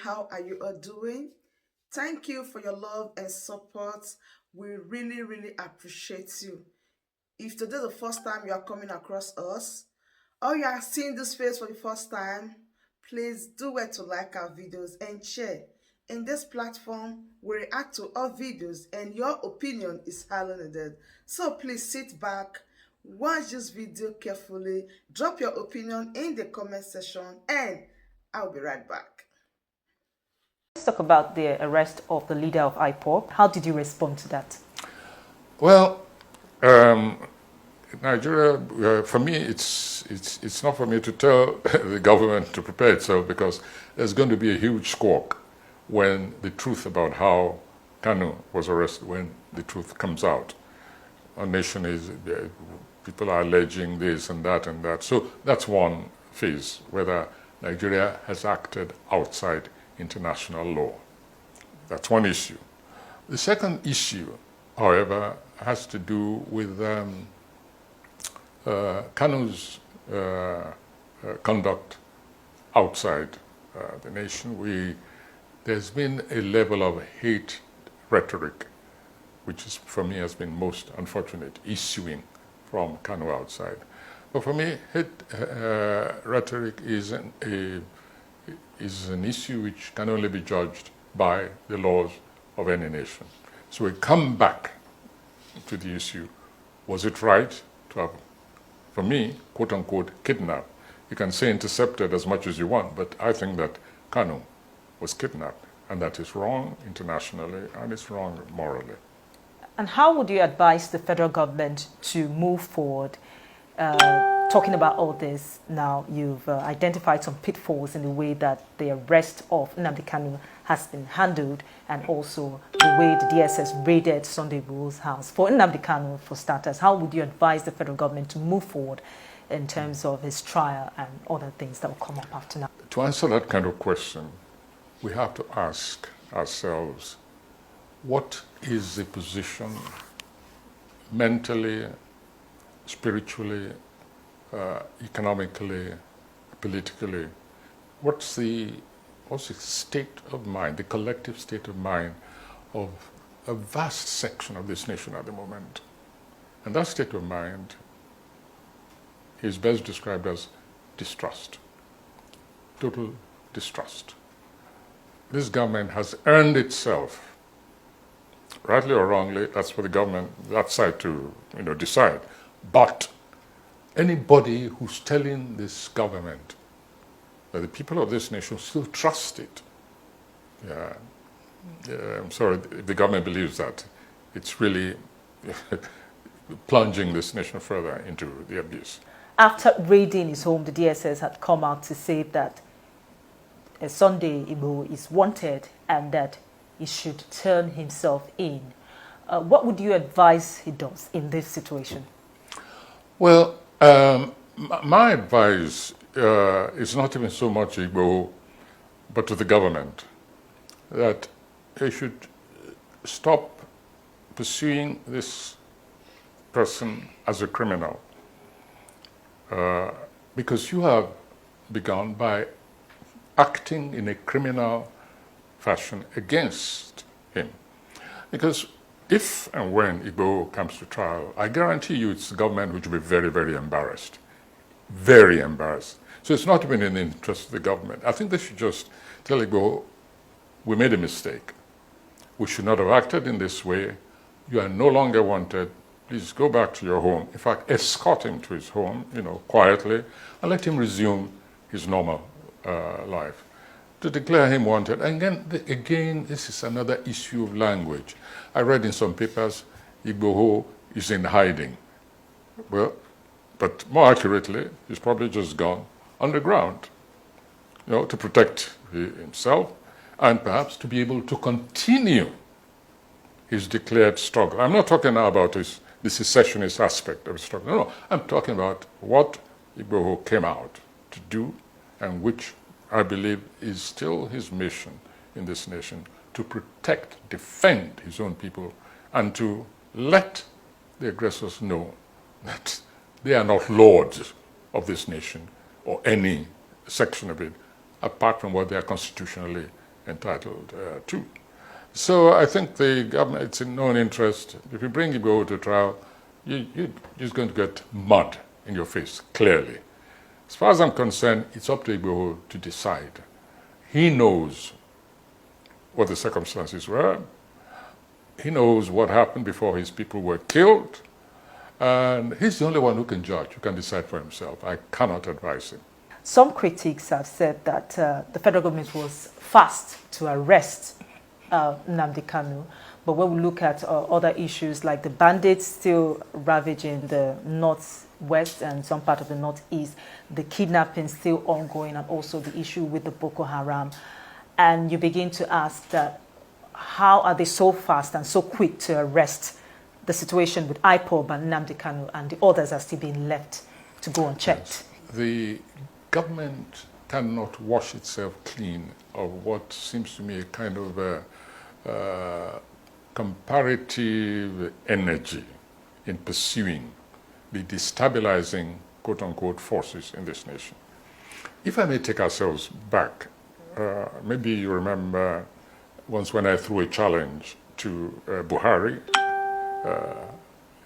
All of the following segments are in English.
how are you all doing? Thank you for your love and support. We really, really appreciate you. If today is the first time you are coming across us, or you are seeing this face for the first time, please do well to like our videos and share. In this platform, we react to all videos and your opinion is highly needed. So please sit back, watch this video carefully, drop your opinion in the comment section, and I'll be right back. Let's talk about the arrest of the leader of IPOB. How did you respond to that? Well, Nigeria, for me, it's not for me to tell the government to prepare itself, because there's going to be a huge squawk when the truth about how Kanu was arrested, when the truth comes out. Our nation is, people are alleging this and that and that. So that's one phase, whether Nigeria has acted outside international law. That's one issue. The second issue, however, has to do with Kanu's conduct outside the nation. There's been a level of hate rhetoric, which is, for me, has been most unfortunate, issuing from Kanu outside. But for me, hate rhetoric is an issue which can only be judged by the laws of any nation. So we come back to the issue: was it right to have, for me, quote unquote, kidnapped? You can say intercepted as much as you want, but I think that Kanu was kidnapped, and that is wrong internationally and it's wrong morally. And how would you advise the federal government to move forward? Talking about all this now, you've identified some pitfalls in the way that the arrest of Nnamdi Kanu has been handled, and also the way the DSS raided Sunday Igboho's house. For Nnamdi Kanu, for starters, how would you advise the federal government to move forward in terms of his trial and other things that will come up after now? To answer that kind of question, we have to ask ourselves, what is the position mentally, spiritually, economically, politically? What's the state of mind, the collective state of mind of a vast section of this nation at the moment? And that state of mind is best described as distrust, total distrust. This government has earned itself, rightly or wrongly, that's for the government, that side to decide. But anybody who's telling this government that the people of this nation still trust it, I'm sorry, if the government believes that, it's really plunging this nation further into the abyss. After raiding his home, the DSS had come out to say that Sunday Igboho is wanted and that he should turn himself in. What would you advise he does in this situation? Well, my advice is not even so much Igboho, but to the government, that they should stop pursuing this person as a criminal, because you have begun by acting in a criminal fashion against him. Because if and when Igboho comes to trial, I guarantee you it's the government which will be very, very embarrassed. Very embarrassed. So it's not even in the interest of the government. I think they should just tell Igboho, we made a mistake. We should not have acted in this way. You are no longer wanted. Please go back to your home. In fact, escort him to his home, quietly, and let him resume his normal life. To declare him wanted. And again, this is another issue of language. I read in some papers, Igboho is in hiding. Well, but more accurately, he's probably just gone underground, to protect himself and perhaps to be able to continue his declared struggle. I'm not talking now about the secessionist aspect of his struggle. No, I'm talking about what Igboho came out to do, and which I believe is still his mission in this nation, to protect, defend his own people, and to let the aggressors know that they are not lords of this nation or any section of it, apart from what they are constitutionally entitled to. So I think the government, it's in no one's interest. If you bring Igbo to trial, you're just going to get mud in your face, clearly. As far as I'm concerned, it's up to Igbo to decide. He knows what the circumstances were. He knows what happened before his people were killed. And he's the only one who can judge, who can decide for himself. I cannot advise him. Some critics have said that the federal government was fast to arrest Nnamdi Kanu. But when we look at other issues like the bandits still ravaging the northwest and some part of the northeast, the kidnapping still ongoing, and also the issue with the Boko Haram, and you begin to ask that how are they so fast and so quick to arrest? The situation with IPOB and Nnamdi Kanu and the others are still being left to go unchecked. Yes. The government cannot wash itself clean of what seems to me a kind of comparative energy in pursuing the destabilizing, quote-unquote, forces in this nation. If I may take ourselves back, maybe you remember once when I threw a challenge to Buhari,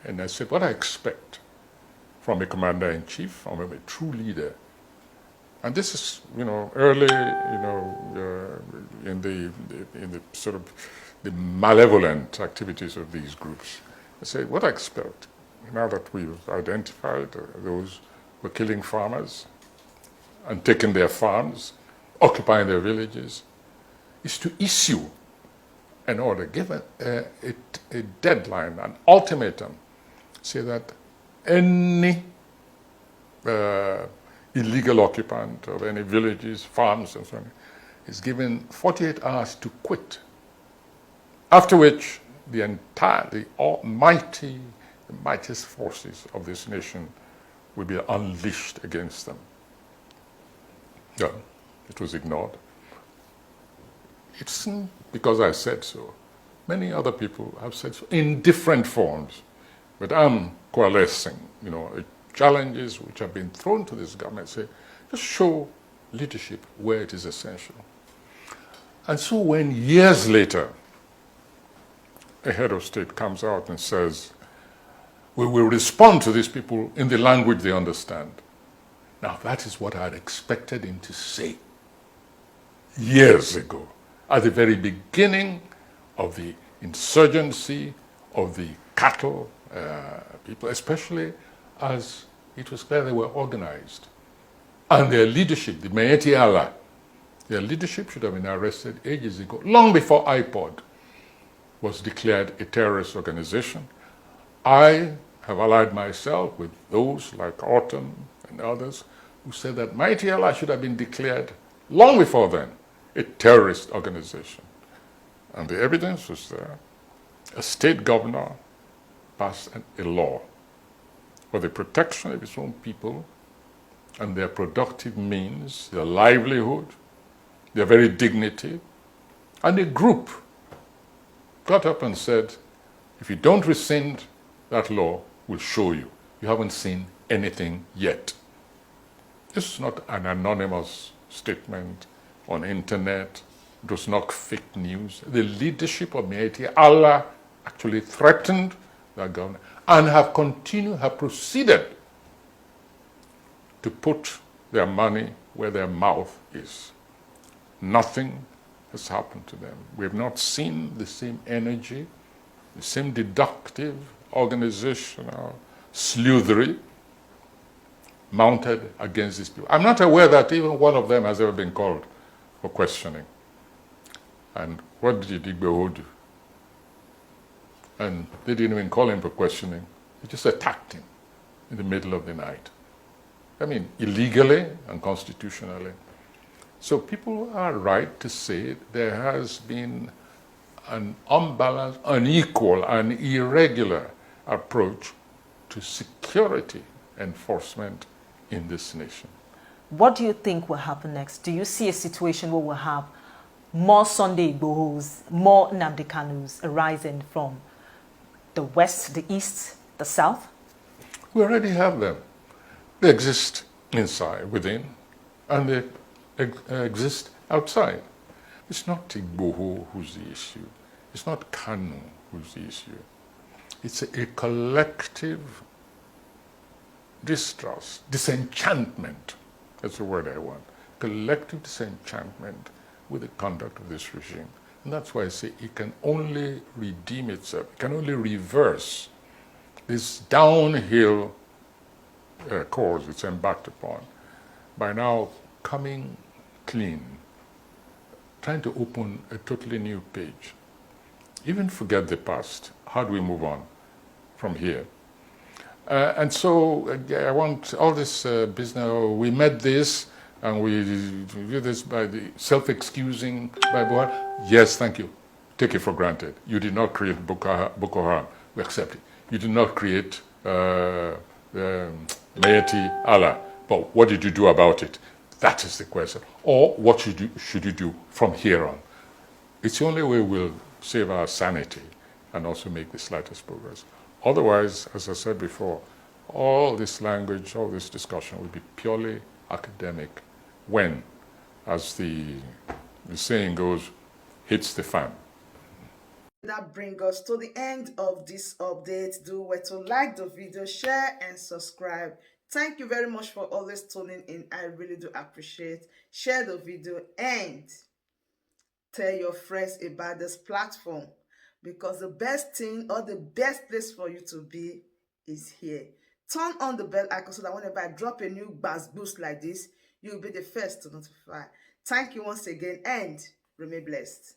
and I said, what I expect from a commander-in-chief, from a true leader, and this is, early, in the sort of the malevolent activities of these groups. I say, what I expect, now that we've identified those who are killing farmers and taking their farms, occupying their villages, is to issue an order, give a deadline, an ultimatum, say that any illegal occupant of any villages, farms, and so on, is given 48 hours to quit. After which, the mightiest forces of this nation will be unleashed against them. Yeah, it was ignored. It's because I said so. Many other people have said so in different forms. But I'm coalescing, the challenges which have been thrown to this government, say, just show leadership where it is essential. And so when years later, a head of state comes out and says, we will respond to these people in the language they understand. Now that is what I had expected him to say years ago, at the very beginning of the insurgency of the cattle people, especially as it was clear they were organized. And their leadership, the Maeti Allah, their leadership should have been arrested ages ago, long before IPOD was declared a terrorist organization. I have allied myself with those like Autumn and others who said that Mighty Allah should have been declared long before then a terrorist organization. And the evidence was there. A state governor passed a law for the protection of his own people and their productive means, their livelihood, their very dignity. And a group got up and said, if you don't rescind that law, we'll show you. You haven't seen anything yet. This is not an anonymous statement on internet. It was not fake news. The leadership of Mieti Allah actually threatened that government and have proceeded to put their money where their mouth is. Nothing has happened to them. We have not seen the same energy, the same deductive, organizational sleuthery mounted against these people. I'm not aware that even one of them has ever been called for questioning. And what did Igbo do? And they didn't even call him for questioning. They just attacked him in the middle of the night. I mean, illegally and constitutionally. So people are right to say there has been an unbalanced, unequal, and irregular approach to security enforcement in this nation. What do you think will happen next? Do you see a situation where we'll have more Sunday Igbohos, more Nnamdi Kanus arising from the west, the east, the south? We already have them. They exist inside, within, and they exist outside. It's not Igboho who's the issue. It's not Kanu who's the issue. It's a collective distrust, disenchantment. That's the word I want. Collective disenchantment with the conduct of this regime. And that's why I say it can only redeem itself, it can only reverse this downhill course it's embarked upon by now coming clean, trying to open a totally new page. Even forget the past. How do we move on from here? And so I want all this business, we met this and we do this by the self-excusing by Buhari. Yes, thank you. Take it for granted. You did not create Boko Haram. We accept it. You did not create Mayeti Allah. But what did you do about it? That is the question. Or what should you do from here on? It's the only way we'll save our sanity and also make the slightest progress. Otherwise, as I said before, all this language, all this discussion will be purely academic when, as the saying goes, hits the fan. That brings us to the end of this update. Do well to like the video, share and subscribe. Thank you very much for always tuning in. I really do appreciate. Share the video and tell your friends about this platform, because the best thing or the best place for you to be is here. Turn on the bell icon so that whenever I drop a new boost like this, you'll be the first to notify. Thank you once again and remain blessed.